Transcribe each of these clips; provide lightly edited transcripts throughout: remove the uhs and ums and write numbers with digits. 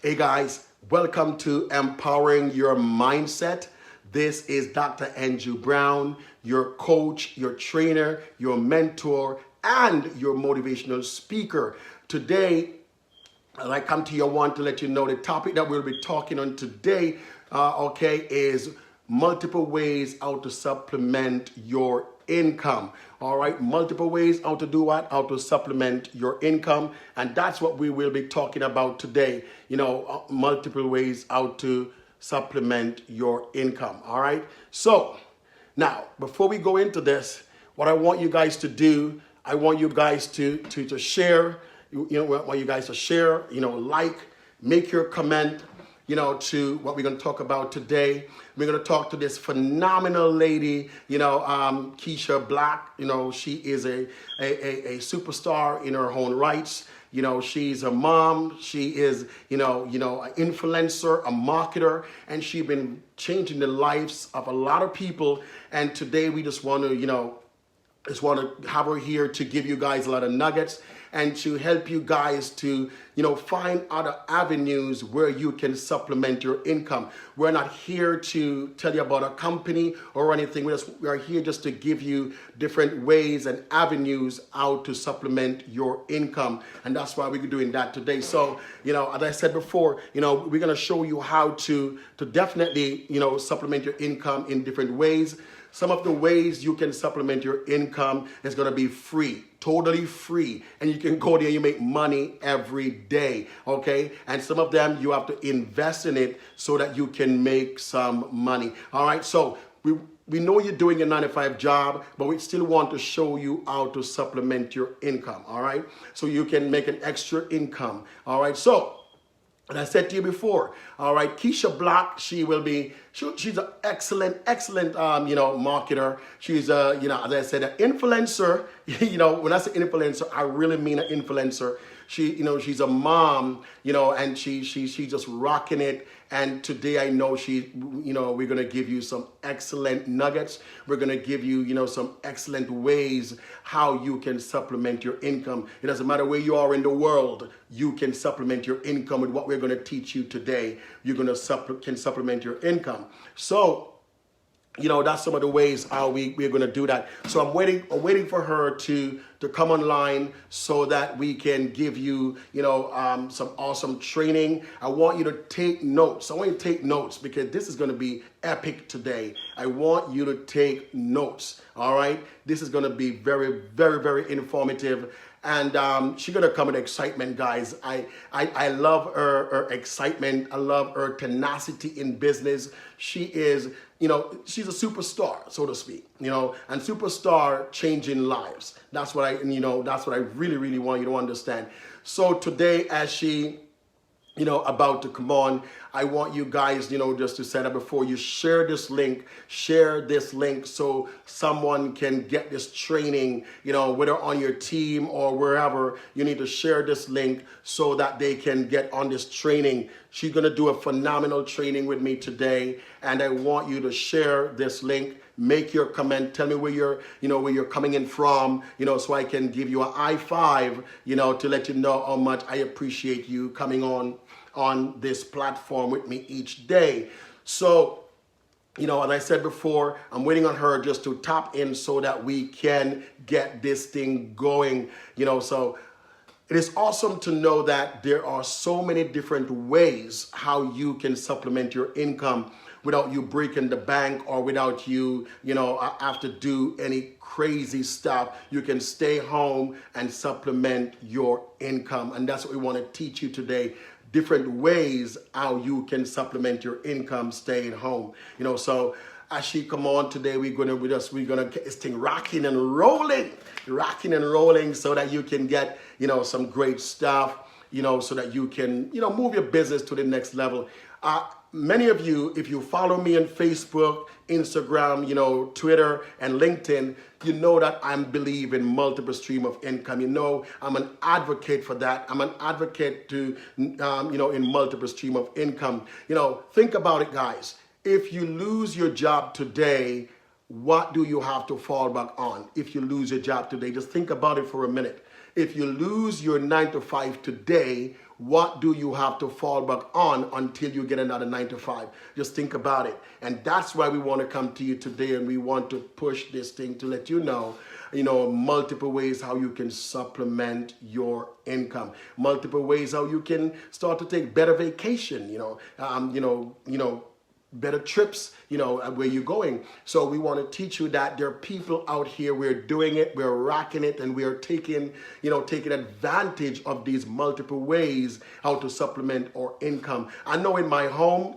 Hey guys, welcome to Empowering Your Mindset. This is Dr. Andrew Brown, your coach, your trainer, your mentor, and your motivational speaker. Today, as I come to you, I want to let you know the topic that we'll be talking on today, is multiple ways how to supplement your income. All right, multiple ways how to do what? How to supplement your income. And that's what we will be talking about today. Multiple ways how to supplement your income. All right. So now, before we go into this, what I want you guys to do, I want you guys to share. I want you guys to share, like, make your comment, to what we're going to talk about today. We're going to talk to this phenomenal lady, Keisha Black. She is a superstar in her own rights. She's a mom. She is, an influencer, a marketer, and she's been changing the lives of a lot of people. And today we just want to, have her here to give you guys a lot of nuggets and to help you guys to, find other avenues where you can supplement your income. We're not here to tell you about a company or anything. We are here just to give you different ways and avenues how to supplement your income. And that's why we're doing that today. So, as I said before, we're going to show you how to definitely, supplement your income in different ways. Some of the ways you can supplement your income is going to be free, totally free. And you can go there and you make money every day, okay? And some of them you have to invest in it so that you can make some money, all right? So we know you're doing a 9-to-5 job, but we still want to show you how to supplement your income, all right? So you can make an extra income, all right? So, and I said to you before, all right, Keisha Black, she's an excellent, marketer. She's as I said, an influencer. When I say influencer, I really mean an influencer. She's a mom, and she's just rocking it. And today I know we're going to give you some excellent nuggets. We're going to give you, some excellent ways how you can supplement your income. It doesn't matter where you are in the world, you can supplement your income with what we're going to teach you today. You're going to can supplement your income. So, that's some of the ways how we're going to do that. So I'm waiting for her to come online so that we can give you, some awesome training. I want you to take notes. I want you to take notes because this is going to be epic today. I want you to take notes. All right. This is going to be very, very, very informative. And she's going to come with excitement, guys. I love her excitement. I love her tenacity in business. She is, she's a superstar, so to speak, and superstar changing lives. That's what I really, really want you to understand. So today, as she about to come on, I want you guys, just to set up before you share this link so someone can get this training, whether on your team or wherever. You need to share this link so that they can get on this training. She's going to do a phenomenal training with me today, and I want you to share this link. Make your comment. Tell me where you're coming in from, so I can give you a high five, to let you know how much I appreciate you coming on this platform with me each day. So, as I said before, I'm waiting on her just to tap in so that we can get this thing going, so it is awesome to know that there are so many different ways how you can supplement your income without you breaking the bank or without you, have to do any crazy stuff. You can stay home and supplement your income. And that's what we want to teach you today. Different ways how you can supplement your income staying home. So as she come on today, we're gonna get this thing rocking and rolling, so that you can get, some great stuff, so that you can, move your business to the next level. Many of you, if you follow me on Facebook, Instagram, Twitter, and LinkedIn, you know that I believe in multiple stream of income. I'm an advocate for that. I'm an advocate to, in multiple stream of income. Think about it, guys. If you lose your job today, what do you have to fall back on? If you lose your job today, just think about it for a minute. If you lose your 9-to-5 today, what do you have to fall back on until you get another 9 to 5? Just think about it. And that's why we want to come to you today, and we want to push this thing to let you know, multiple ways how you can supplement your income, multiple ways how you can start to take better vacation, better trips, where you're going. So we want to teach you that there are people out here, we're doing it, we're rocking it, and we're taking advantage of these multiple ways how to supplement our income. I know in my home,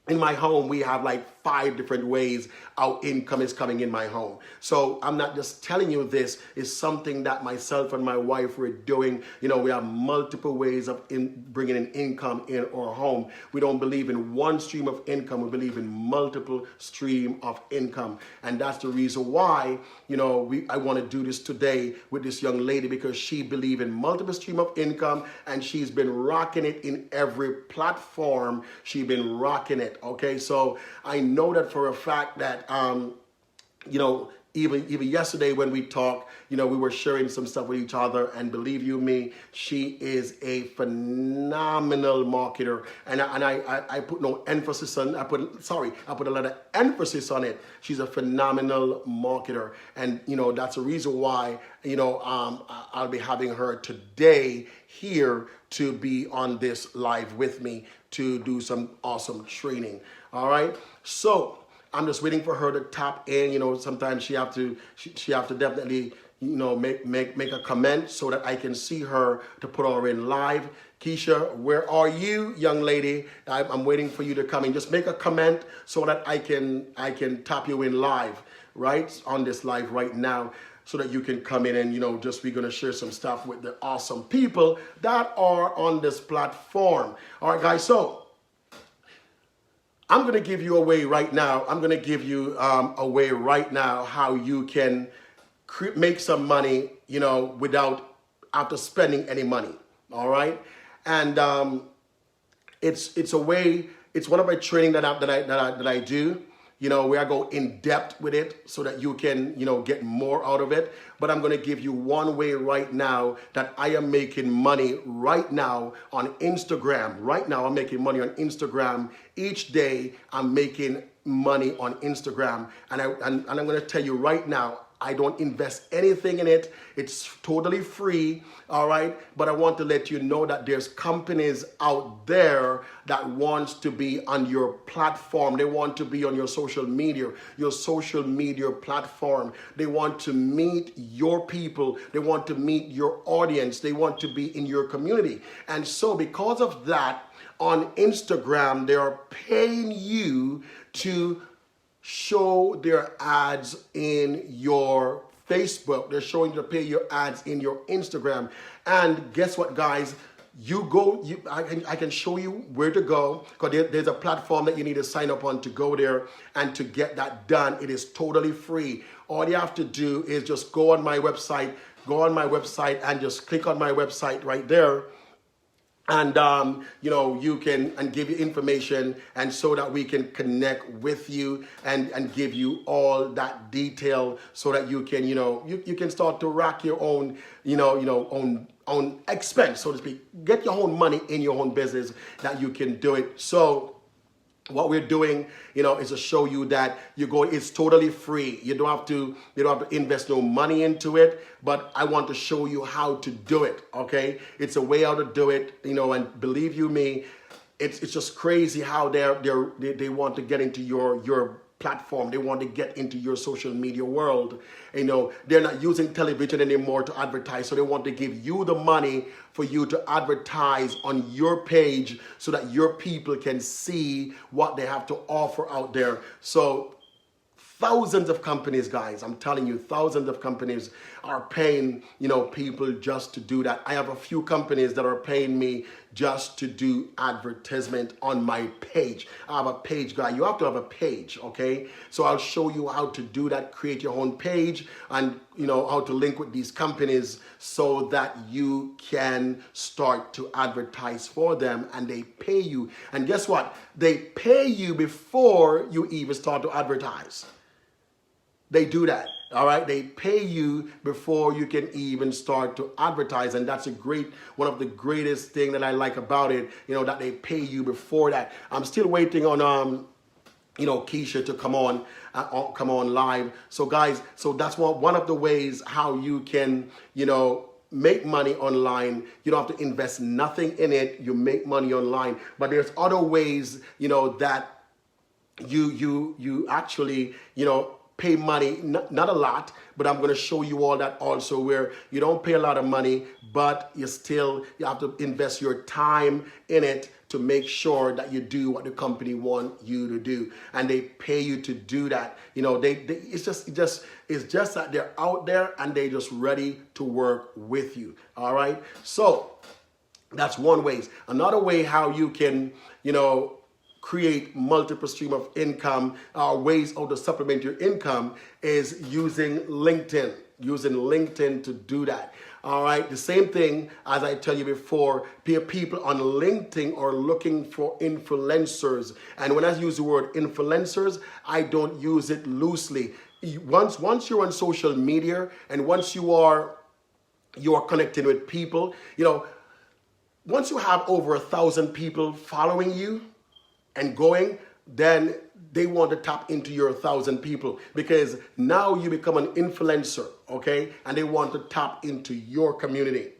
we have like 5 different ways our income is coming in my home. So I'm not just telling you this. It's something that myself and my wife were doing. We have multiple ways of bringing in income in our home. We don't believe in one stream of income. We believe in multiple stream of income. And that's the reason why, I want to do this today with this young lady, because she believes in multiple stream of income, and she's been rocking it in every platform. She's been rocking it. Okay, so I know that for a fact that, even yesterday when we talked, we were sharing some stuff with each other, and believe you me, she is a phenomenal marketer, and I put no emphasis on, I put a lot of emphasis on it. She's a phenomenal marketer, and that's the reason why, I'll be having her today here to be on this live with me to do some awesome training. All right, so I'm just waiting for her to tap in. Sometimes she have to definitely make a comment so that I can see her to put her in live. Keisha, where are you, young lady? I'm waiting for you to come in. Just make a comment so that I can tap you in live, right, on this live right now, so that you can come in and we're gonna share some stuff with the awesome people that are on this platform. All right, guys. So I'm going to give you a way right now. I'm going to give you a way right now how you can make some money, without after spending any money. All right, and it's a way. It's one of my training that I do. Where I go in depth with it so that you can get more out of it. But I'm going to give you one way right now that I am making money right now on Instagram. Right now I'm making money on Instagram. Each day I'm making money on Instagram, and I'm going to tell you right now, I don't invest anything in it. It's totally free, all right? But I want to let you know that there's companies out there that wants to be on your platform. They want to be on your social media platform. They want to meet your people. They want to meet your audience. They want to be in your community. And so because of that, on Instagram, they are paying you to show their ads in your Facebook. They're showing you to pay your ads in your Instagram. And guess what, guys? I can show you where to go, because there's a platform that you need to sign up on to go there and to get that done. It is totally free. All you have to do is just go on my website and just click on my website right there. And, you can, and give you information, and so that we can connect with you and give you all that detail so that you can, you can start to rack your own, own expense, so to speak. Get your own money in your own business that you can do it. So what we're doing, is to show you that it's totally free. You don't have to invest no money into it, but I want to show you how to do it. Okay, it's a way how to do it, and believe you me, it's just crazy how they want to get into your platform. They want to get into your social media world. They're not using television anymore to advertise, so they want to give you the money for you to advertise on your page so that your people can see what they have to offer out there. So thousands of companies, guys, I'm telling you, thousands of companies are paying, people just to do that. I have a few companies that are paying me just to do advertisement on my page. I have a page, guy. You have to have a page, okay? So I'll show you how to do that, create your own page, and how to link with these companies so that you can start to advertise for them, and they pay you. And guess what? They pay you before you even start to advertise. They do that. All right, they pay you before you can even start to advertise, and that's one of the greatest thing that I like about it. That they pay you before that. I'm still waiting on Keisha to come on live. So guys, so that's one of the ways how you can make money online. You don't have to invest nothing in it. You make money online, but there's other ways that you actually pay money, not a lot, but I'm going to show you all that also, where you don't pay a lot of money, but you have to invest your time in it to make sure that you do what the company want you to do, and they pay you to do that. It's just that they're out there and they're just ready to work with you. All right, so that's one way. Another way how you can create multiple stream of income, ways how to supplement your income, is using LinkedIn. Using LinkedIn to do that. All right, the same thing as I tell you before, people on LinkedIn are looking for influencers. And when I use the word influencers, I don't use it loosely. Once you're on social media, and once you are connecting with people, once you have over 1,000 people following you and going, then they want to tap into your 1,000 people, because now you become an influencer, okay? And they want to tap into your community.